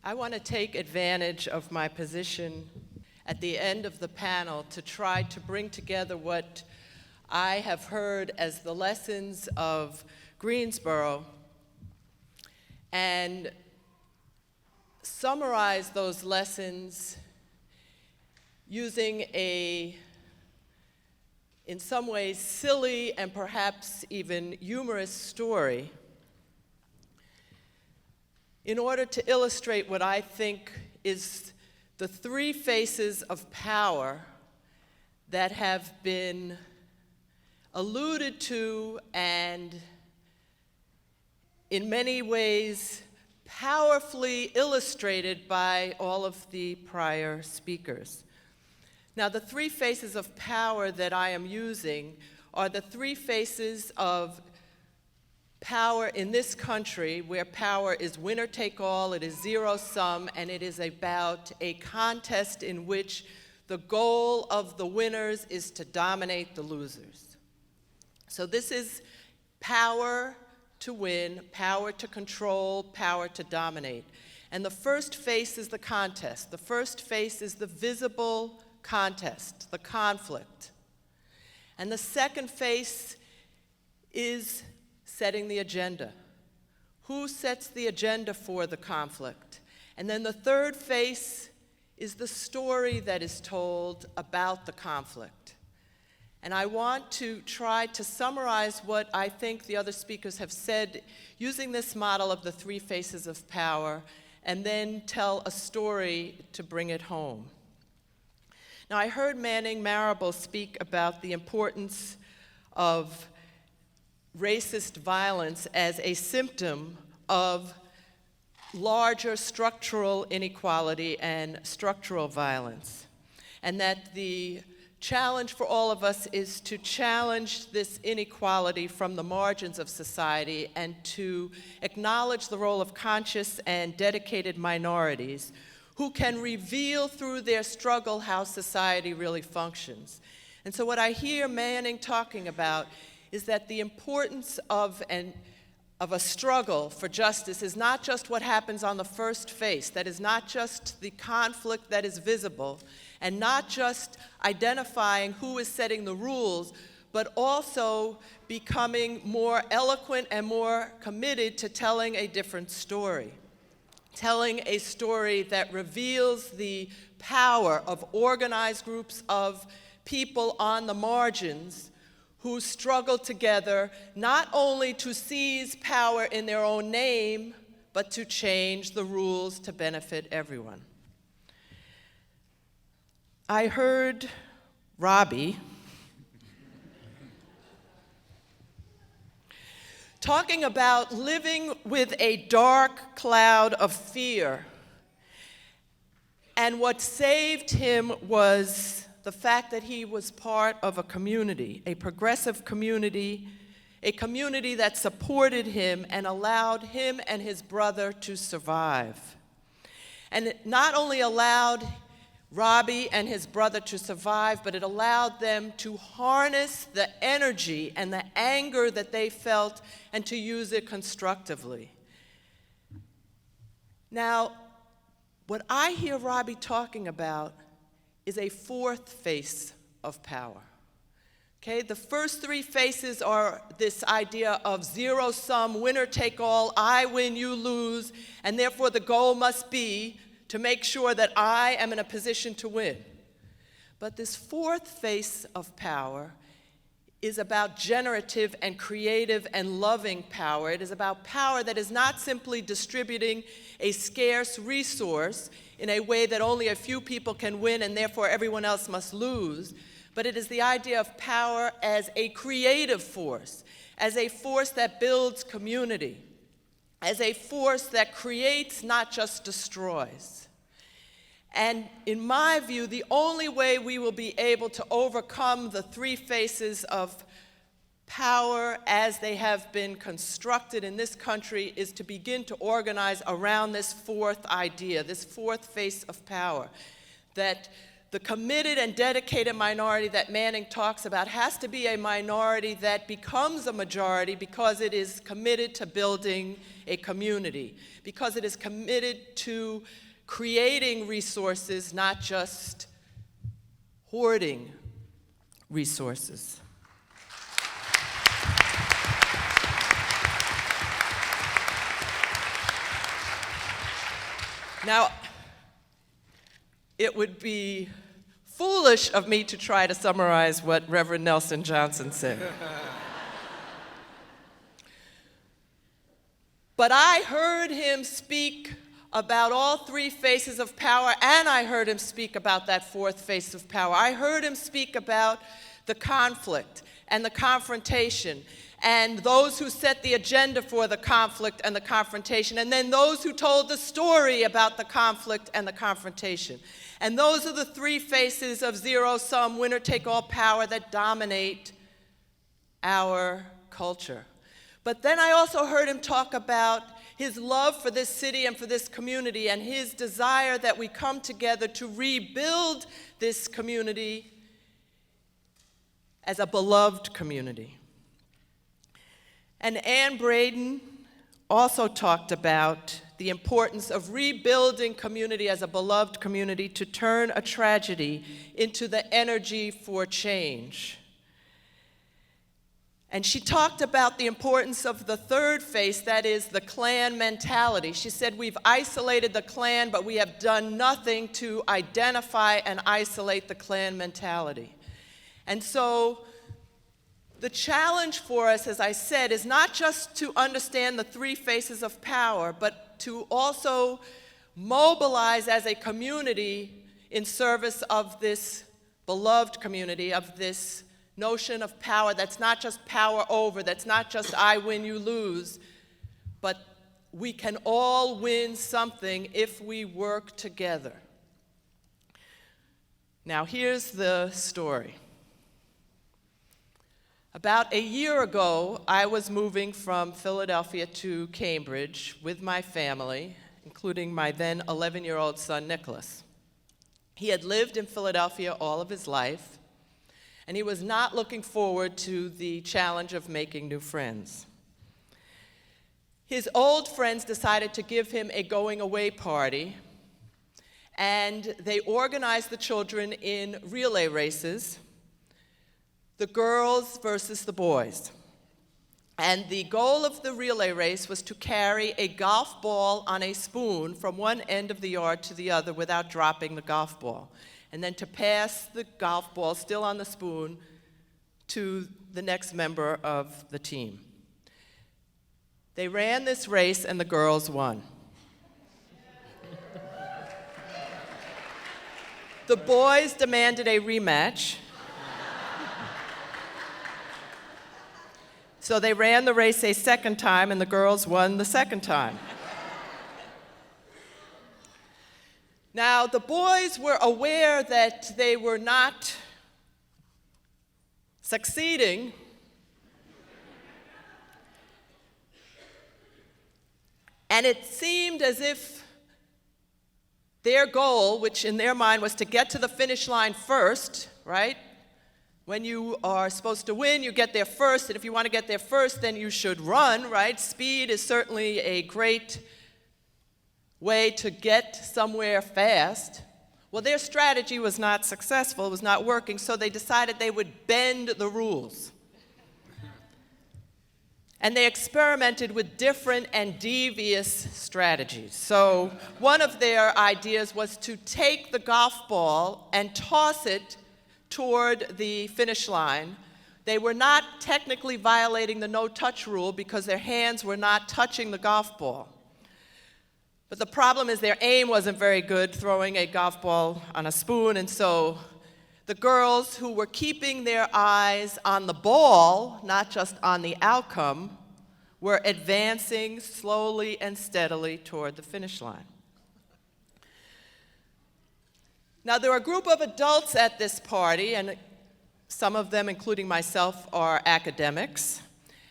I want to take advantage of my position at the end of the panel to try to bring together what I have heard as the lessons of Greensboro and summarize those lessons using a, in some ways, silly and perhaps even humorous story in order to illustrate what I think is the three faces of power that have been alluded to and in many ways powerfully illustrated by all of the prior speakers. Now, the three faces of power that I am using are the three faces of power in this country, where power is winner take all, it is zero sum, and it is about a contest in which the goal of the winners is to dominate the losers. So this is power to win, power to control, power to dominate. And the first face is the contest. The first face is the visible contest, the conflict. And the second face is setting the agenda. Who sets the agenda for the conflict? And then the third face is the story that is told about the conflict. And I want to try to summarize what I think the other speakers have said using this model of the three faces of power, and then tell a story to bring it home. Now, I heard Manning Marable speak about the importance of racist violence as a symptom of larger structural inequality and structural violence, and that the challenge for all of us is to challenge this inequality from the margins of society and to acknowledge the role of conscious and dedicated minorities who can reveal through their struggle how society really functions. And so what I hear Manning talking about is that the importance of a struggle for justice is not just what happens on the first face, that is not just the conflict that is visible, and not just identifying who is setting the rules, but also becoming more eloquent and more committed to telling a different story. Telling a story that reveals the power of organized groups of people on the margins who struggle together not only to seize power in their own name, but to change the rules to benefit everyone. I heard Robbie talking about living with a dark cloud of fear, and what saved him was the fact that he was part of a community, a progressive community, a community that supported him and allowed him and his brother to survive. And it not only allowed Robbie and his brother to survive, but it allowed them to harness the energy and the anger that they felt and to use it constructively. Now, what I hear Robbie talking about is a fourth face of power. Okay, the first three faces are this idea of zero-sum, winner take all, I win, you lose, and therefore the goal must be to make sure that I am in a position to win. But this fourth face of power is about generative and creative and loving power. It is about power that is not simply distributing a scarce resource in a way that only a few people can win and therefore everyone else must lose, but it is the idea of power as a creative force, as a force that builds community, as a force that creates, not just destroys. And in my view, the only way we will be able to overcome the three faces of power as they have been constructed in this country is to begin to organize around this fourth idea, this fourth face of power, that the committed and dedicated minority that Manning talks about has to be a minority that becomes a majority because it is committed to building a community, because it is committed to creating resources, not just hoarding resources. Now, it would be foolish of me to try to summarize what Reverend Nelson Johnson said. But I heard him speak about all three faces of power, and I heard him speak about that fourth face of power. I heard him speak about the conflict and the confrontation, and those who set the agenda for the conflict and the confrontation, and then those who told the story about the conflict and the confrontation. And those are the three faces of zero-sum, winner-take-all power that dominate our culture. But then I also heard him talk about his love for this city and for this community, and his desire that we come together to rebuild this community as a beloved community. And Ann Braden also talked about the importance of rebuilding community as a beloved community to turn a tragedy into the energy for change. And she talked about the importance of the third face, that is the clan mentality. She said, we've isolated the clan, but we have done nothing to identify and isolate the clan mentality. And so the challenge for us, as I said, is not just to understand the three faces of power, but to also mobilize as a community in service of this beloved community, of this notion of power that's not just power over, that's not just I win, you lose, but we can all win something if we work together. Now, here's the story. About a year ago, I was moving from Philadelphia to Cambridge with my family, including my then 11-year-old son, Nicholas. He had lived in Philadelphia all of his life, and he was not looking forward to the challenge of making new friends. His old friends decided to give him a going-away party, and they organized the children in relay races, the girls versus the boys. And the goal of the relay race was to carry a golf ball on a spoon from one end of the yard to the other without dropping the golf ball, and then to pass the golf ball still on the spoon to the next member of the team. They ran this race and the girls won. The boys demanded a rematch. So they ran the race a second time, and the girls won the second time. Now, the boys were aware that they were not succeeding, and it seemed as if their goal, which in their mind was to get to the finish line first, right? When you are supposed to win, you get there first, and if you want to get there first, then you should run, right? Speed is certainly a great way to get somewhere fast. Well, their strategy was not successful, it was not working, so they decided they would bend the rules. And they experimented with different and devious strategies. So one of their ideas was to take the golf ball and toss it toward the finish line. They were not technically violating the no-touch rule because their hands were not touching the golf ball. But the problem is their aim wasn't very good, throwing a golf ball on a spoon, and so the girls who were keeping their eyes on the ball, not just on the outcome, were advancing slowly and steadily toward the finish line. Now, there were a group of adults at this party, and some of them, including myself, are academics.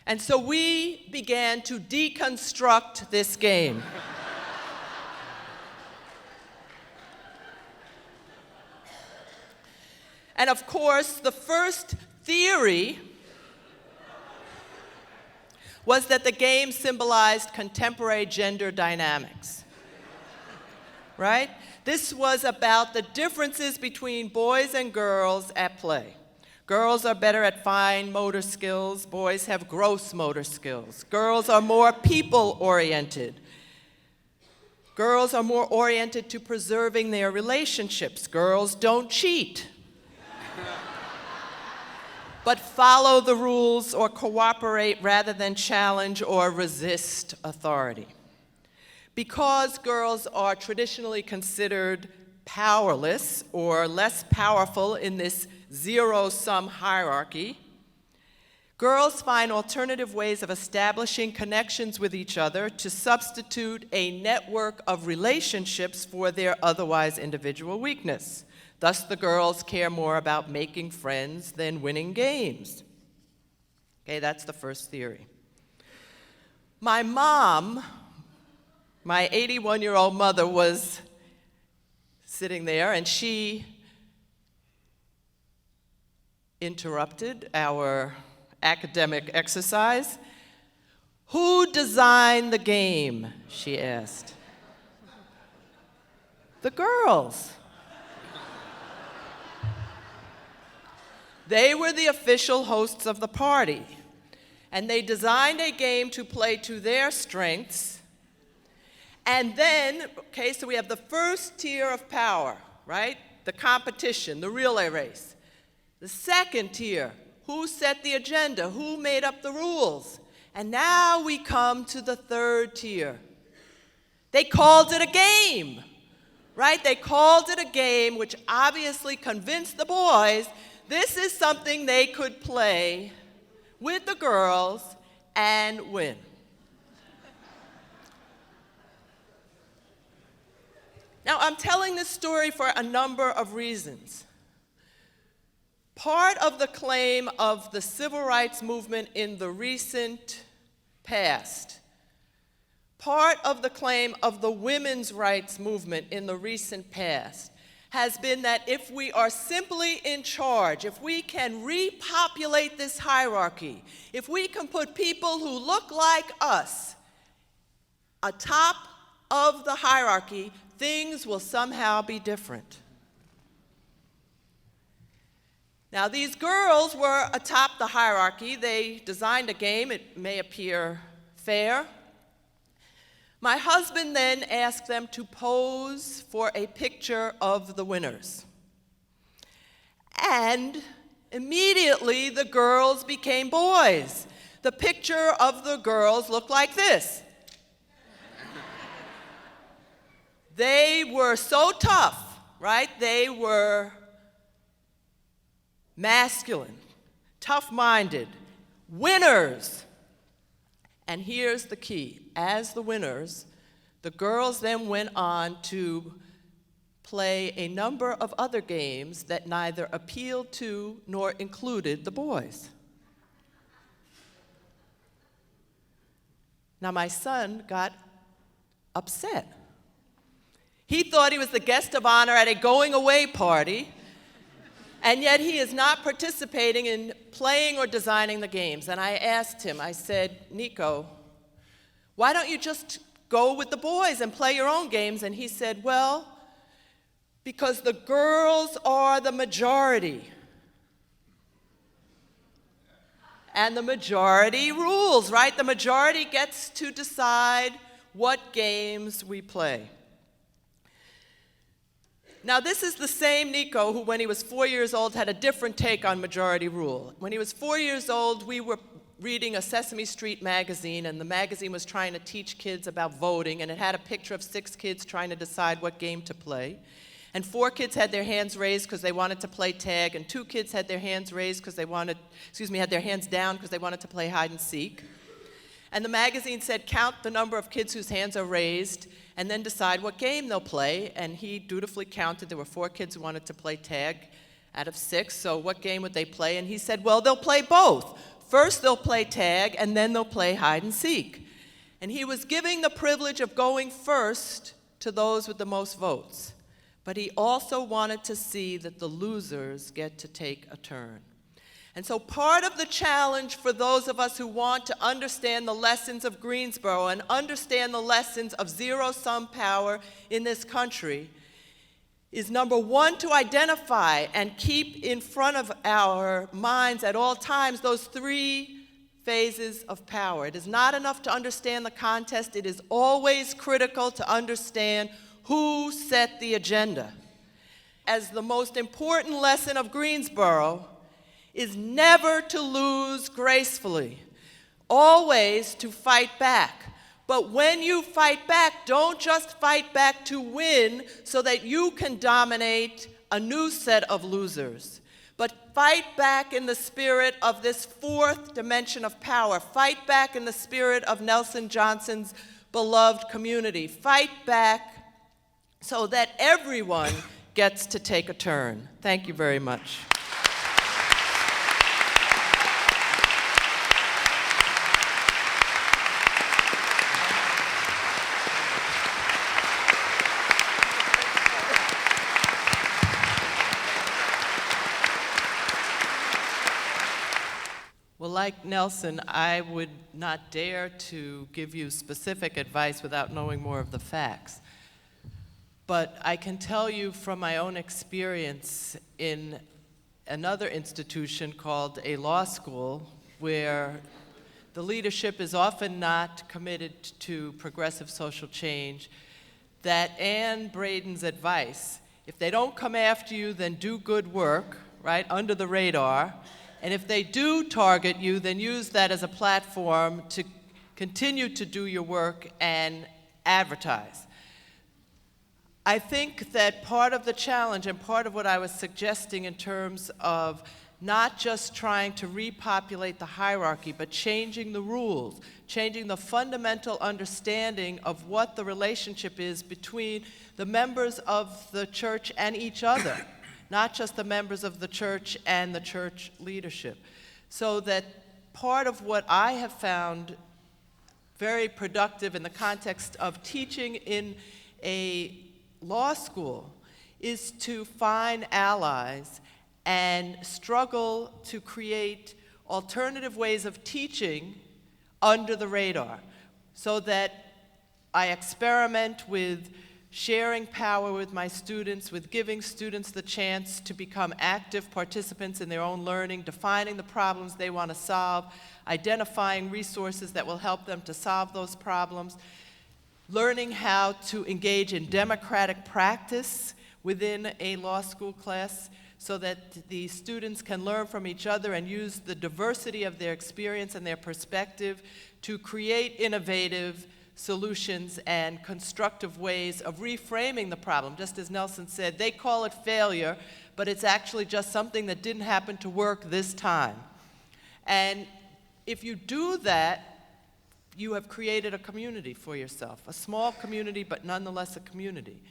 And so we began to deconstruct this game. And of course, the first theory was that the game symbolized contemporary gender dynamics, right? This was about the differences between boys and girls at play. Girls are better at fine motor skills, boys have gross motor skills. Girls are more people-oriented. Girls are more oriented to preserving their relationships. Girls don't cheat, but follow the rules or cooperate rather than challenge or resist authority. Because girls are traditionally considered powerless or less powerful in this zero-sum hierarchy, girls find alternative ways of establishing connections with each other to substitute a network of relationships for their otherwise individual weakness. Thus, the girls care more about making friends than winning games. Okay, that's the first theory. My mom, my 81-year-old mother, was sitting there, and she interrupted our academic exercise. "Who designed the game?" she asked. "The girls." They were the official hosts of the party, and they designed a game to play to their strengths. And then, okay, so we have the first tier of power, right? The competition, the relay race. The second tier, who set the agenda? Who made up the rules? And now we come to the third tier. They called it a game, right? They called it a game, which obviously convinced the boys this is something they could play with the girls and win. Now, I'm telling this story for a number of reasons. Part of the claim of the civil rights movement in the recent past, part of the claim of the women's rights movement in the recent past, has been that if we are simply in charge, if we can repopulate this hierarchy, if we can put people who look like us atop of the hierarchy, things will somehow be different. Now, these girls were atop the hierarchy. They designed a game. It may appear fair. My husband then asked them to pose for a picture of the winners. And immediately the girls became boys. The picture of the girls looked like this. They were so tough, right? They were masculine, tough-minded, winners. And here's the key. As the winners, the girls then went on to play a number of other games that neither appealed to nor included the boys. Now, my son got upset. He thought he was the guest of honor at a going-away party, and yet he is not participating in playing or designing the games. And I asked him, I said, "Nico, why don't you just go with the boys and play your own games?" And he said, "Well, because the girls are the majority. And the majority rules, right? The majority gets to decide what games we play." Now, this is the same Nico who, when he was 4 years old, had a different take on majority rule. When he was 4 years old, we were reading a Sesame Street magazine, and the magazine was trying to teach kids about voting, and it had a picture of 6 kids trying to decide what game to play. And 4 kids had their hands raised because they wanted to play tag, and 2 kids had their hands raised because they had their hands down because they wanted to play hide and seek. And the magazine said, count the number of kids whose hands are raised, and then decide what game they'll play. And he dutifully counted. There were 4 kids who wanted to play tag out of 6, so what game would they play? And he said, well, they'll play both. First they'll play tag, and then they'll play hide and seek. And he was giving the privilege of going first to those with the most votes. but he also wanted to see that the losers get to take a turn. And so part of the challenge for those of us who want to understand the lessons of Greensboro and understand the lessons of zero-sum power in this country is, number one, to identify and keep in front of our minds at all times those three phases of power. It is not enough to understand the contest. It is always critical to understand who set the agenda. As the most important lesson of Greensboro is never to lose gracefully, always to fight back. But when you fight back, don't just fight back to win so that you can dominate a new set of losers, but fight back in the spirit of this fourth dimension of power. Fight back in the spirit of Nelson Johnson's beloved community. Fight back so that everyone gets to take a turn. Thank you very much. Well, like Nelson, I would not dare to give you specific advice without knowing more of the facts. But I can tell you from my own experience in another institution called a law school, where the leadership is often not committed to progressive social change, that Anne Braden's advice, if they don't come after you, then do good work, right, under the radar. And if they do target you, then use that as a platform to continue to do your work and advertise. I think that part of the challenge and part of what I was suggesting in terms of not just trying to repopulate the hierarchy, but changing the rules, changing the fundamental understanding of what the relationship is between the members of the church and each other, not just the members of the church and the church leadership. So that part of what I have found very productive in the context of teaching in a law school is to find allies and struggle to create alternative ways of teaching under the radar, so that I experiment with sharing power with my students, with giving students the chance to become active participants in their own learning, defining the problems they want to solve, identifying resources that will help them to solve those problems, learning how to engage in democratic practice within a law school class so that the students can learn from each other and use the diversity of their experience and their perspective to create innovative solutions and constructive ways of reframing the problem. Just as Nelson said, they call it failure, but it's actually just something that didn't happen to work this time. And if you do that, you have created a community for yourself, a small community, but nonetheless a community.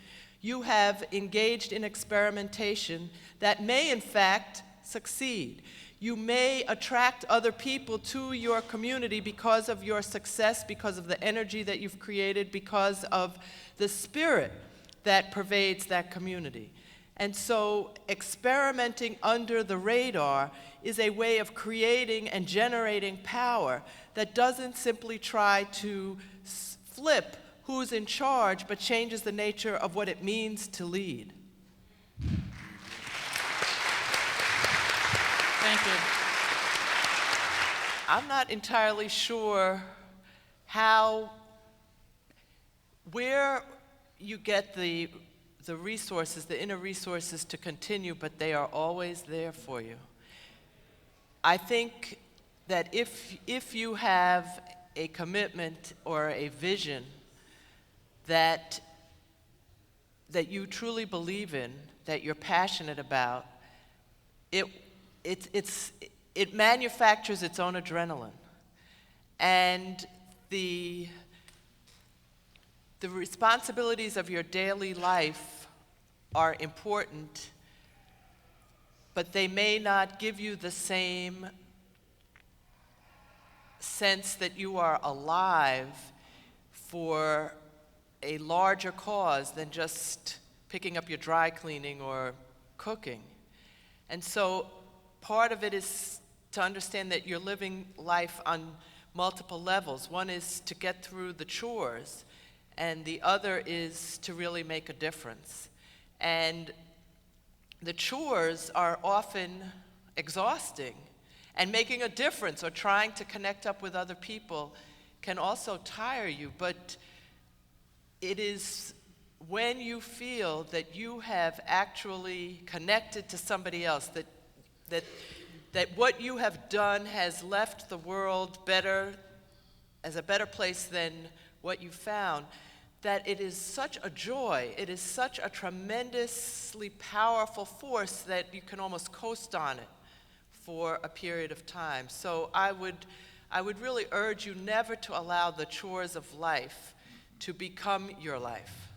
You have engaged in experimentation that may, in fact, succeed. You may attract other people to your community because of your success, because of the energy that you've created, because of the spirit that pervades that community. And so experimenting under the radar is a way of creating and generating power that doesn't simply try to flip who's in charge, but changes the nature of what it means to lead. Thank you. I'm not entirely sure where you get the resources, the inner resources to continue, but they are always there for you. I think that if you have a commitment or a vision that you truly believe in, that you're passionate about, it manufactures its own adrenaline. And the responsibilities of your daily life are important, but they may not give you the same sense that you are alive for a larger cause than just picking up your dry cleaning or cooking. And so part of it is to understand that you're living life on multiple levels. One is to get through the chores, and the other is to really make a difference. And the chores are often exhausting, and making a difference or trying to connect up with other people can also tire you, but it is when you feel that you have actually connected to somebody else, that what you have done has left the world better, as a better place than what you found, that it is such a joy, it is such a tremendously powerful force that you can almost coast on it for a period of time. So I would really urge you never to allow the chores of life to become your life.